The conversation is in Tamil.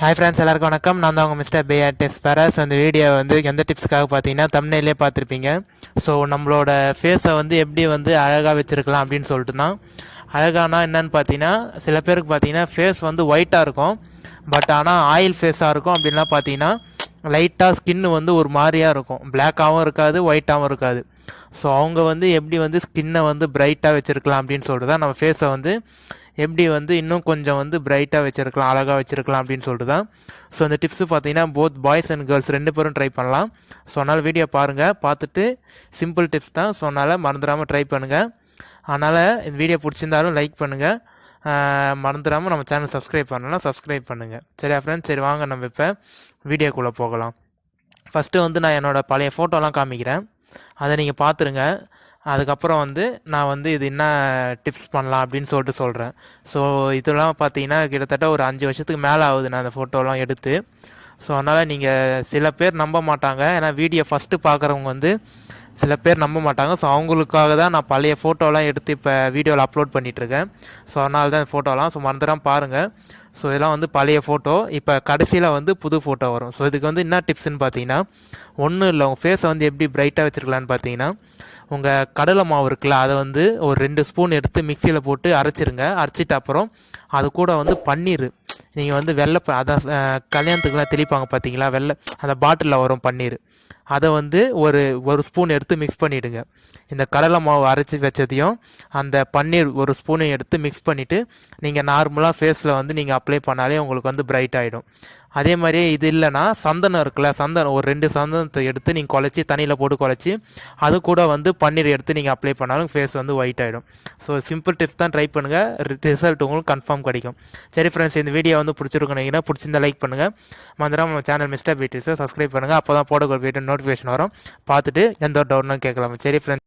ஹாய் ஃப்ரெண்ட்ஸ், எல்லாருக்கும் வணக்கம். நான் தான் உங்கள் மிஸ்டர் பே டிப்ஸ் பேரஸ். அந்த வீடியோ வந்து எந்த டிப்ஸ்க்காக பார்த்தீங்கன்னா தம்ப்நெயிலே பார்த்துருப்பீங்க. ஸோ நம்மளோட ஃபேஸை வந்து எப்படி வந்து அழகாக வச்சுருக்கலாம் அப்படின்னு சொல்லிட்டு தான். அழகானா என்னன்னு பார்த்தீங்கன்னா, சில பேருக்கு பார்த்தீங்கன்னா ஃபேஸ் வந்து ஒயிட்டாக இருக்கும், பட் ஆனால் ஆயில் ஃபேஸாக இருக்கும். அப்படின்லாம் பார்த்தீங்கன்னா லைட்டாக ஸ்கின்னு வந்து ஒரு மாதிரியாக இருக்கும், பிளாக்காகவும் இருக்காது, ஒயிட்டாகவும் இருக்காது. ஸோ அவங்க வந்து எப்படி வந்து ஸ்கின்னை வந்து பிரைட்டாக வச்சுருக்கலாம் அப்படின்னு சொல்லிட்டு தான், நம்ம ஃபேஸை வந்து எப்படி வந்து இன்னும் கொஞ்சம் வந்து பிரைட்டாக வச்சுருக்கலாம், அழகாக வச்சுருக்கலாம் அப்படின்னு சொல்லிட்டு தான். ஸோ அந்த டிப்ஸு பார்த்தீங்கன்னா போத் பாய்ஸ் அண்ட் கேர்ள்ஸ் ரெண்டு பேரும் ட்ரை பண்ணலாம். ஸோ அதனால் வீடியோ பாருங்கள், பார்த்துட்டு சிம்பிள் டிப்ஸ் தான். ஸோ அதனால் மறந்துடாமல் ட்ரை பண்ணுங்கள். அதனால் இந்த வீடியோ பிடிச்சிருந்தாலும் லைக் பண்ணுங்கள், மறந்துடாமல் நம்ம சேனல் சப்ஸ்கிரைப் பண்ணலாம், சப்ஸ்கிரைப் பண்ணுங்கள். சரியா ஃப்ரெண்ட்ஸ்? சரி வாங்க நம்ம இப்போ வீடியோக்குள்ளே போகலாம். ஃபஸ்ட்டு வந்து நான் என்னோடய பழைய ஃபோட்டோலாம் காமிக்கிறேன், அதை நீங்கள் பார்த்துருங்க. அதுக்கப்புறம் வந்து நான் வந்து இது என்ன டிப்ஸ் பண்ணலாம் அப்படின்னு சொல்லிட்டு சொல்கிறேன். ஸோ இதெல்லாம் பார்த்தீங்கன்னா கிட்டத்தட்ட ஒரு 5 வருஷத்துக்கு மேலே ஆகுது நான் அந்த ஃபோட்டோலாம் எடுத்து. ஸோ அதனால் நீங்கள் சில பேர் நம்ப மாட்டாங்க, ஏன்னா வீடியோ ஃபஸ்ட்டு பார்க்குறவங்க வந்து சில பேர் நம்ப மாட்டாங்க. ஸோ அவங்களுக்காக தான் நான் பழைய ஃபோட்டோலாம் எடுத்து இப்போ வீடியோவில் அப்லோட் பண்ணிகிட்ருக்கேன். ஸோ அதனால தான் ஃபோட்டோலாம் ஸோ மறந்துடாமல் பாருங்கள். ஸோ இதெல்லாம் வந்து பழைய ஃபோட்டோ, இப்போ கடைசியில் வந்து புது ஃபோட்டோ வரும். ஸோ இதுக்கு வந்து என்ன டிப்ஸ்ன்னு பார்த்தீங்கன்னா, ஒன்றும் இல்லை, உங்கள் ஃபேஸை வந்து எப்படி பிரைட்டாக வச்சுருக்கலான்னு பார்த்தீங்கன்னா, உங்கள் கடலை மாவு இருக்குல்ல, அதை வந்து ஒரு 2 ஸ்பூன் எடுத்து மிக்சியில் போட்டு அரைச்சிருங்க. அரைச்சிட்டு அப்புறம் அது கூட வந்து பன்னீர், நீங்கள் வந்து அதான் கல்யாணத்துக்குலாம் தெளிப்பாங்க பார்த்தீங்களா, அந்த பாட்டிலில் வரும் பன்னீர், அதை வந்து ஒரு ஸ்பூன் எடுத்து மிக்ஸ் பண்ணிவிடுங்க. இந்த கடலை மாவு அரைச்சி வச்சதையும் அந்த பன்னீர் ஒரு ஸ்பூனையும் எடுத்து மிக்ஸ் பண்ணிவிட்டு நீங்கள் நார்மலாக ஃபேஸில் வந்து நீங்கள் அப்ளை பண்ணாலே உங்களுக்கு வந்து பிரைட் ஆகிடும். அதே மாதிரியே இது இல்லைனா சந்தனம் இருக்குல்ல, சந்தனம் ஒரு 2 சந்தனத்தை எடுத்து நீங்கள் குழச்சி தண்ணியில் போட்டு குழச்சி அது கூட வந்து பன்னீர் எடுத்து நீங்கள் அப்ளை பண்ணாலும் ஃபேஸ் வந்து ஒயிட் ஆகிடும். ஸோ சிம்பிள் டிப்ஸ் தான், ட்ரை பண்ணுங்கள், ரிசல்ட் உங்களுக்கு கன்ஃபார்ம் கிடைக்கும். சரி ஃப்ரெண்ட்ஸ், இந்த வீடியோ வந்து பிடிச்சிருக்கீங்கன்னா பிடிச்சிருந்தா லைக் பண்ணுங்கள், மறந்துடாம நம்ம சேனல் மிஸ்டர் பியூட்டிஸை சப்ஸ்கிரைப் பண்ணுங்கள். அப்போ தான் போட வீடியோ நோட்டிஃபிகேஷன் வரும், பார்த்துட்டு எந்த ஒரு டவுட்னும் கேட்கலாம். சரி ஃப்ரெண்ட்ஸ்.